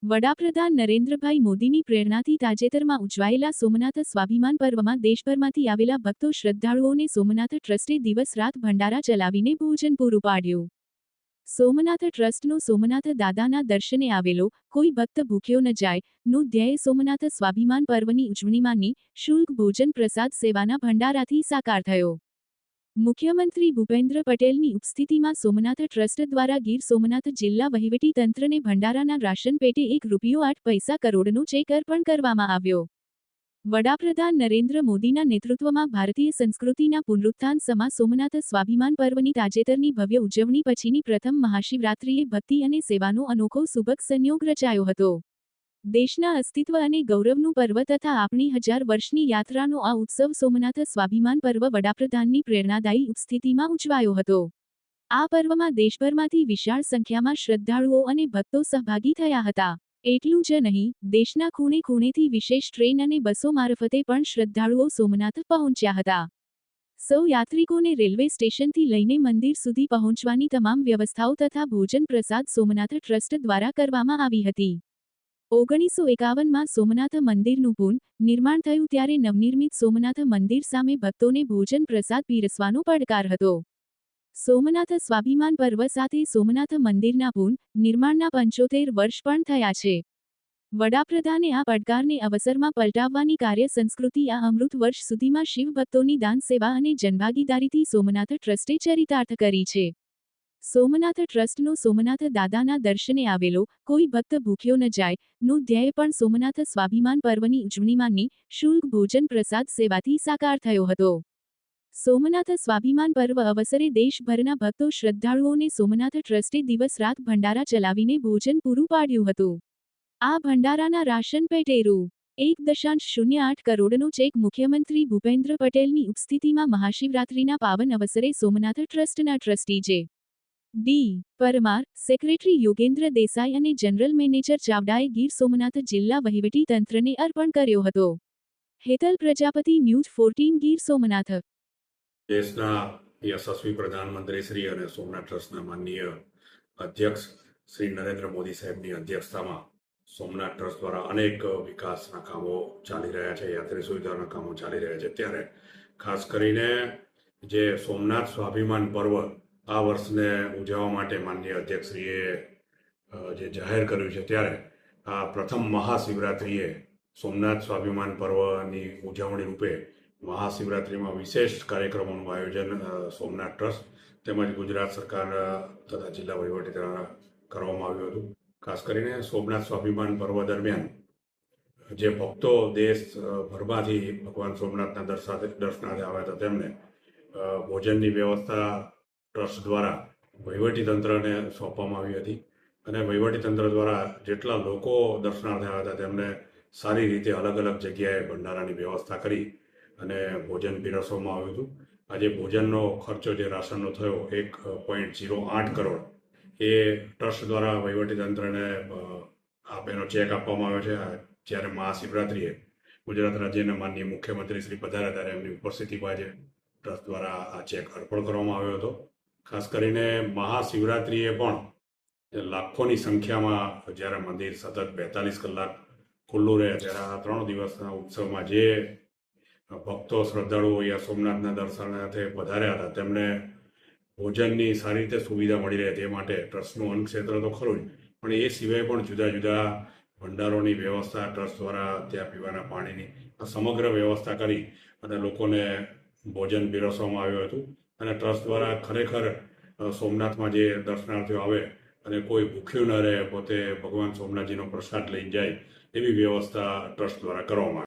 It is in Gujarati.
વડાપ્રધાન નરેન્દ્રભાઈ મોદીની પ્રેરણાથી તાજેતરમાં ઉજવાયેલા સોમનાથ સ્વાભિમાન પર્વમાં દેશભરમાંથી આવેલા ભક્તો શ્રદ્ધાળુઓને સોમનાથ ટ્રસ્ટે દિવસ રાત ભંડારા ચલાવીને ભોજન પૂરું પાડ્યું. સોમનાથ ટ્રસ્ટનો સોમનાથ દાદાના દર્શને આવેલો કોઈ ભક્ત ભૂખ્યો ન જાય નું ધ્યેય સોમનાથ સ્વાભિમાન પર્વની ઉજવણીમાં નિઃશુલ્ક ભોજન પ્રસાદ સેવાના ભંડારાથી સાકાર થયો. મુખ્યમંત્રી ભૂપેન્દ્ર પટેલની ઉપસ્થિતિમાં સોમનાથ ટ્રસ્ટ દ્વારા ગીર સોમનાથ જિલ્લા વહીવટી તંત્રને ભંડારાના રાશન પેટે ₹1.8 કરોડનો ચેક અર્પણ કરવામાં આવ્યો. વડાપ્રધાન નરેન્દ્ર મોદીના નેતૃત્વમાં ભારતીય સંસ્કૃતિના પુનરુત્થાન સમા સોમનાથ સ્વાભિમાન પર્વની તાજેતરની ભવ્ય ઉજવણી પછીની પ્રથમ મહાશિવરાત્રિએ ભક્તિ અને સેવાનો અનોખો સુભગ સંયોગ રચાયો હતો. દેશના અસ્તિત્વ અને ગૌરવનું પર્વ તથા આપણી 1000 વર્ષની યાત્રાનો આ ઉત્સવ સોમનાથ સ્વાભિમાન પર્વ વડાપ્રધાનની પ્રેરણાદાયી ઉપસ્થિતિમાં ઉજવાયો હતો. આ પર્વમાં દેશભરમાંથી વિશાળ સંખ્યામાં શ્રદ્ધાળુઓ અને ભક્તો સહભાગી થયા હતા. એટલું જ નહીં, દેશના ખૂણે ખૂણેથી વિશેષ ટ્રેન અને બસો મારફતે પણ શ્રદ્ધાળુઓ સોમનાથ પહોંચ્યા હતા. સૌ યાત્રિકોને રેલવે સ્ટેશનથી લઈને મંદિર સુધી પહોંચવાની તમામ વ્યવસ્થાઓ તથા ભોજન પ્રસાદ સોમનાથ ટ્રસ્ટ દ્વારા કરવામાં આવી હતી. 1951માં સોમનાથ મંદિરનું પુનઃનિર્માણ થયું ત્યારે નવનિર્મિત સોમનાથ મંદિર સામે ભક્તોને ભોજન પ્રસાદ પીરસવાનો પડકાર હતો. સોમનાથ સ્વાભિમાન પર્વ સાથે સોમનાથ મંદિરના પુનઃનિર્માણના 75 વર્ષ પણ થયા છે. વડાપ્રધાને આ પડકારને અવસરમાં પલટાવવાની કાર્ય સંસ્કૃતિ આ અમૃત વર્ષ સુધીમાં શિવ ભક્તોની દાન સેવા અને જનભાગીદારીથી સોમનાથ ટ્રસ્ટે ચરિતાર્થ કરી છે. સોમનાથ ટ્રસ્ટનો સોમનાથ દાદાના દર્શને આવેલો કોઈ ભક્ત ભૂખ્યો ન જાય નું ધ્યેય પણ સોમનાથ સ્વાભિમાન પર્વની ઉજવણીમાં નિઃશુલ્ક ભોજન પ્રસાદ સેવાથી સાકાર થયો હતો. સોમનાથ સ્વાભિમાન પર્વ અવસરે દેશભરના ભક્તો શ્રદ્ધાળુઓને સોમનાથ ટ્રસ્ટે દિવસ રાત ભંડારા ચલાવીને ભોજન પૂરું પાડ્યું હતું. આ ભંડારાના રાશન પેટે ₹1.08 કરોડનો ચેક મુખ્યમંત્રી ભૂપેન્દ્ર પટેલની ઉપસ્થિતિમાં મહાશિવરાત્રિના પાવન અવસરે સોમનાથ ટ્રસ્ટના ટ્રસ્ટી જે. ડી. પરમાર, સેક્રેટરી યોગેન્દ્ર દેસાઈ અને જનરલ મેનેજર ચાવડાએ ગીર સોમનાથ જિલ્લા વહીવટી તંત્રને અર્પણ કર્યો હતો. હેતલ પ્રજાપતિ, ન્યૂઝ 14 ગીર સોમનાથ. દેશના યશસ્વી પ્રધાનમંત્રી શ્રી અને સોમનાથ ટ્રસ્ટના માનનીય અધ્યક્ષ શ્રી નરેન્દ્ર મોદી સાહેબની અધ્યક્ષતામાં સોમનાથ ટ્રસ્ટ દ્વારા અનેક વિકાસના કામો ચાલી રહ્યા છે, યાત્રી સુવિધાના કામો ચાલી રહ્યા છે. ત્યારે ખાસ કરીને જે સોમનાથ સ્વાભિમાન પર્વ આ વર્ષને ઉજવવા માટે માનનીય અધ્યક્ષશ્રીએ જે જાહેર કર્યું છે, ત્યારે આ પ્રથમ મહાશિવરાત્રિએ સોમનાથ સ્વાભિમાન પર્વની ઉજવણી રૂપે મહાશિવરાત્રિમાં વિશેષ કાર્યક્રમોનું આયોજન સોમનાથ ટ્રસ્ટ તેમજ ગુજરાત સરકાર તથા જિલ્લા વહીવટી દ્વારા કરવામાં આવ્યું હતું. ખાસ કરીને સોમનાથ સ્વાભિમાન પર્વ દરમિયાન જે ભક્તો દેશભરમાંથી ભગવાન સોમનાથના દર્શનાર્થે આવ્યા હતા તેમને ભોજનની વ્યવસ્થા ટ્રસ્ટ દ્વારા વહીવટીતંત્રને સોંપવામાં આવી હતી અને વહીવટીતંત્ર દ્વારા જેટલા લોકો દર્શનાર્થે આવ્યા હતા તેમને સારી રીતે અલગ અલગ જગ્યાએ ભંડારાની વ્યવસ્થા કરી અને ભોજન પીરસવામાં આવ્યું હતું. આજે ભોજનનો ખર્ચો જે રાશનનો થયો ₹1.08 કરોડ એ ટ્રસ્ટ દ્વારા વહીવટીતંત્રને આપેલો ચેક આપવામાં આવ્યો છે. જ્યારે મહાશિવરાત્રિએ ગુજરાત રાજ્યના માનનીય મુખ્યમંત્રી શ્રી પધાર્યા ત્યારે એમની ઉપસ્થિતિમાં આજે ટ્રસ્ટ દ્વારા આ ચેક અર્પણ કરવામાં આવ્યો હતો. ખાસ કરીને મહાશિવરાત્રિએ પણ લાખોની સંખ્યામાં જ્યારે મંદિર સતત 42 કલાક ખુલ્લું રહે ત્યારે આ 3 દિવસના ઉત્સવમાં જે ભક્તો શ્રદ્ધાળુઓ અહીંયા સોમનાથના દર્શનાર્થે પધાર્યા હતા તેમને ભોજનની સારી રીતે સુવિધા મળી રહે તે માટે ટ્રસ્ટનું અન્નક્ષેત્ર તો ખરું જ, પણ એ સિવાય પણ જુદા જુદા ભંડારોની વ્યવસ્થા ટ્રસ્ટ દ્વારા ત્યાં પીવાના પાણીની સમગ્ર વ્યવસ્થા કરી અને લોકોને ભોજન પીરસવામાં આવ્યું હતું. અને ટ્રસ્ટ દ્વારા ખરેખર સોમનાથમાં જે દર્શનાર્થીઓ આવે અને કોઈ ભૂખ્યું ન રહે, પોતે ભગવાન સોમનાથજીનો પ્રસાદ લઈને જાય એવી વ્યવસ્થા ટ્રસ્ટ દ્વારા કરવામાં આવી.